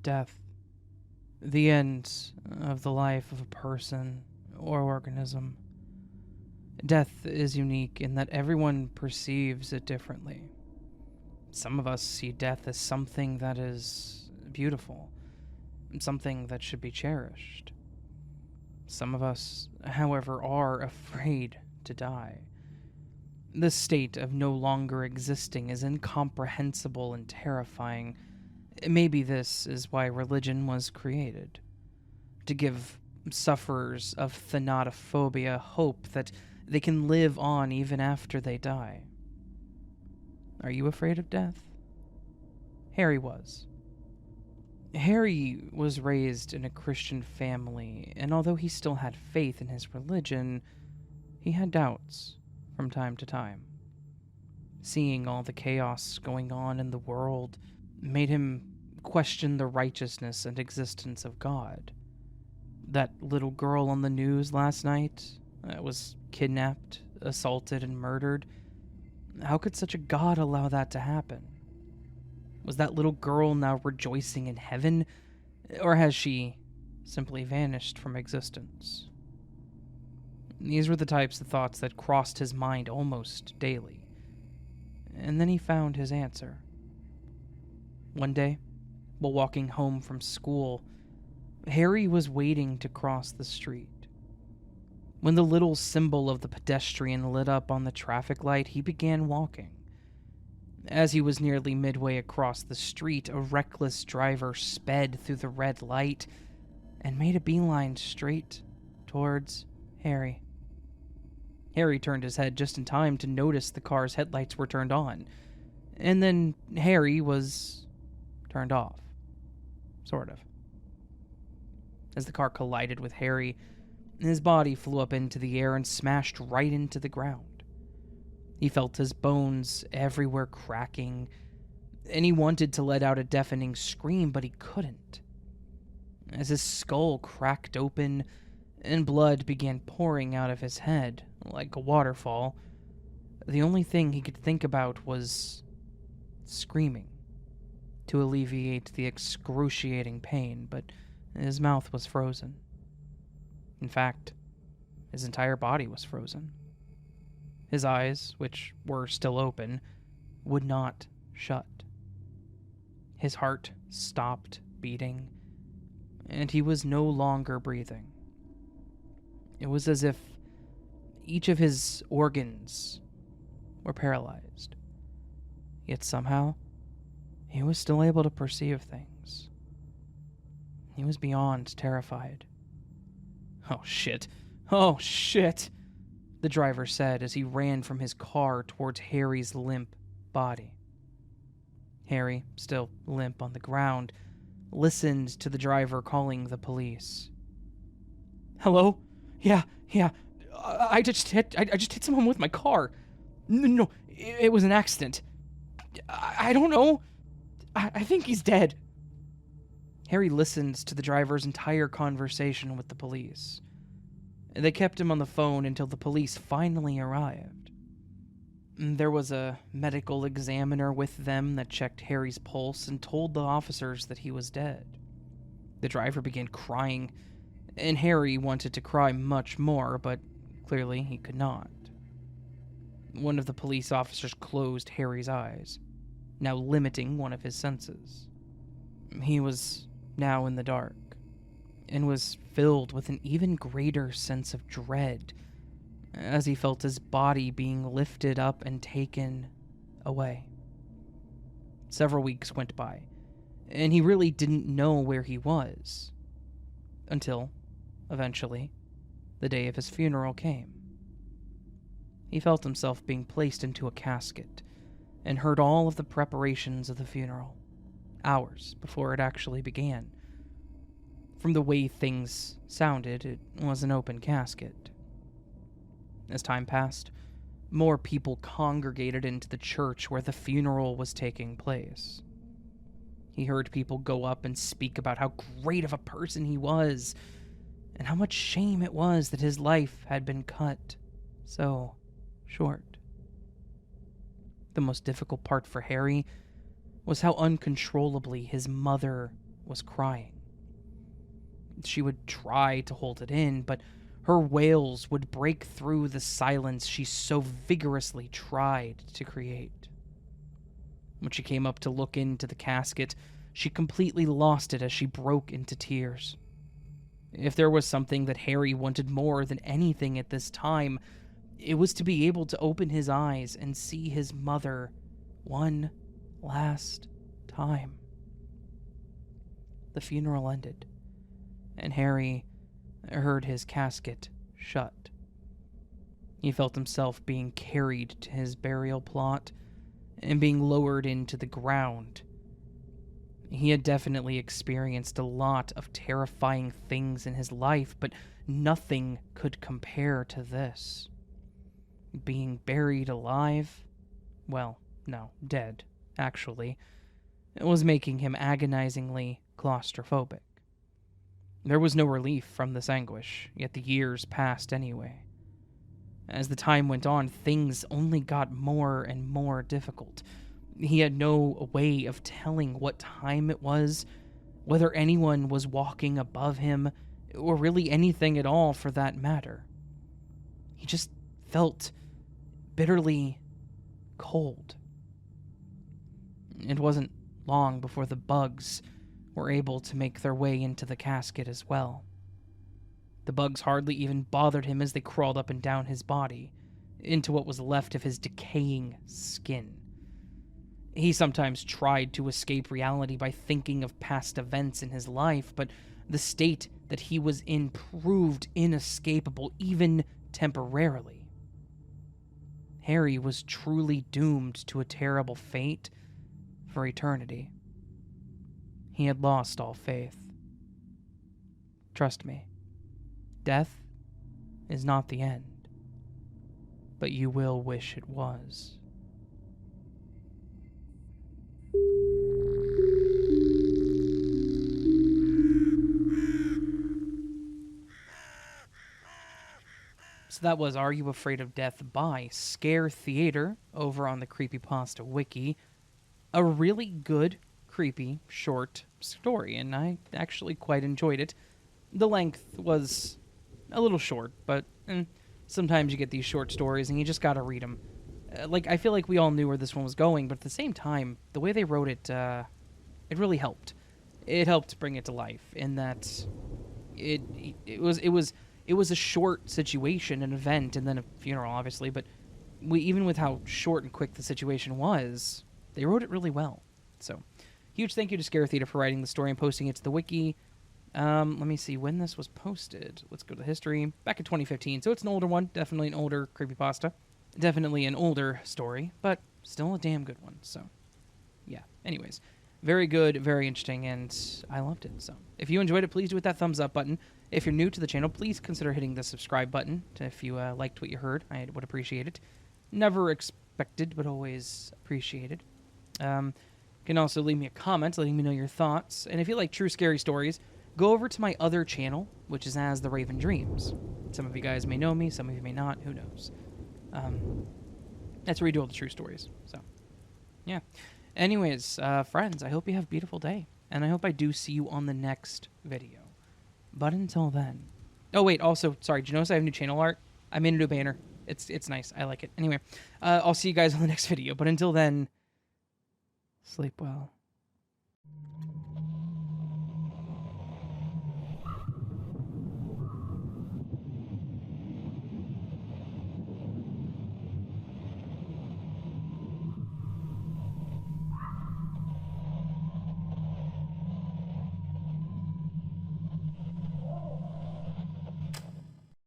Death. The end of the life of a person or organism. Death is unique in that everyone perceives it differently. Some of us see death as something that is beautiful, something that should be cherished. Some of us, however, are afraid to die. The state of no longer existing is incomprehensible and terrifying. Maybe this is why religion was created. To give sufferers of thanatophobia hope that they can live on even after they die. Are you afraid of death? Harry was. Harry was raised in a Christian family, and although he still had faith in his religion, he had doubts from time to time. Seeing all the chaos going on in the world made him question the righteousness and existence of God. That little girl on the news last night was kidnapped, assaulted, and murdered. How could such a God allow that to happen? Was that little girl now rejoicing in heaven, or has she simply vanished from existence? These were the types of thoughts that crossed his mind almost daily. And then he found his answer. One day, while walking home from school, Harry was waiting to cross the street. When the little symbol of the pedestrian lit up on the traffic light, he began walking. As he was nearly midway across the street, a reckless driver sped through the red light and made a beeline straight towards Harry. Harry turned his head just in time to notice the car's headlights were turned on, and then Harry was turned off. Sort of. As the car collided with Harry, his body flew up into the air and smashed right into the ground. He felt his bones everywhere cracking, and he wanted to let out a deafening scream, but he couldn't. As his skull cracked open and blood began pouring out of his head like a waterfall, the only thing he could think about was screaming to alleviate the excruciating pain, but his mouth was frozen. In fact, his entire body was frozen. His eyes, which were still open, would not shut. His heart stopped beating, and he was no longer breathing. It was as if each of his organs were paralyzed. Yet somehow, he was still able to perceive things. He was beyond terrified. "Oh shit! Oh shit!" the driver said as he ran from his car towards Harry's limp body. Harry, still limp on the ground, listened to the driver calling the police. "Hello? Yeah. I just hit someone with my car. No, it was an accident. I don't know. I think he's dead." Harry listened to the driver's entire conversation with the police. They kept him on the phone until the police finally arrived. There was a medical examiner with them that checked Harry's pulse and told the officers that he was dead. The driver began crying, and Harry wanted to cry much more, but clearly he could not. One of the police officers closed Harry's eyes, now limiting one of his senses. He was now in the dark, and was filled with an even greater sense of dread as he felt his body being lifted up and taken away. Several weeks went by, and he really didn't know where he was, until, eventually, the day of his funeral came. He felt himself being placed into a casket, and heard all of the preparations of the funeral, hours before it actually began. From the way things sounded, it was an open casket. As time passed, more people congregated into the church where the funeral was taking place. He heard people go up and speak about how great of a person he was, and how much shame it was that his life had been cut so short. The most difficult part for Harry was how uncontrollably his mother was crying. She would try to hold it in, but her wails would break through the silence she so vigorously tried to create. When she came up to look into the casket, she completely lost it as she broke into tears. If there was something that Harry wanted more than anything at this time, it was to be able to open his eyes and see his mother one last time. The funeral ended, and Harry heard his casket shut. He felt himself being carried to his burial plot and being lowered into the ground. He had definitely experienced a lot of terrifying things in his life, but nothing could compare to this. Being buried alive? Well, no, dead, actually. It was making him agonizingly claustrophobic. There was no relief from this anguish, yet the years passed anyway. As the time went on, things only got more and more difficult. He had no way of telling what time it was, whether anyone was walking above him, or really anything at all for that matter. He just felt bitterly cold. It wasn't long before the bugs were able to make their way into the casket as well. The bugs hardly even bothered him as they crawled up and down his body, into what was left of his decaying skin. He sometimes tried to escape reality by thinking of past events in his life, but the state that he was in proved inescapable, even temporarily. Harry was truly doomed to a terrible fate for eternity. He had lost all faith. Trust me, death is not the end, but you will wish it was. So that was Are You Afraid of Death by ScareTheater over on the Creepypasta wiki. A really good, creepy, short story, and I actually quite enjoyed it. The length was a little short, but sometimes you get these short stories and you just gotta read them. I feel like we all knew where this one was going, but at the same time, the way they wrote it, it really helped. It helped bring it to life in that it was a short situation, an event, and then a funeral, obviously, but even with how short and quick the situation was, they wrote it really well. So, huge thank you to ScareTheater for writing the story and posting it to the wiki. Let me see when this was posted. Let's go to the history. Back in 2015, so it's an older one. Definitely an older creepypasta. Definitely an older story, but still a damn good one. So, yeah. Anyways, very good, very interesting, and I loved it. So, if you enjoyed it, please do hit that thumbs up button. If you're new to the channel, please consider hitting the subscribe button if you liked what you heard. I would appreciate it. Never expected, but always appreciated. You can also leave me a comment letting me know your thoughts. And if you like true scary stories, go over to my other channel, which is As the Raven Dreams. Some of you guys may know me, some of you may not, who knows. That's where we do all the true stories. So, yeah. Anyways, friends, I hope you have a beautiful day. And I hope I do see you on the next video. But until then... Oh, wait, also, sorry, did you notice I have new channel art? I made a new banner. It's nice. I like it. Anyway, I'll see you guys on the next video. But until then... Sleep well.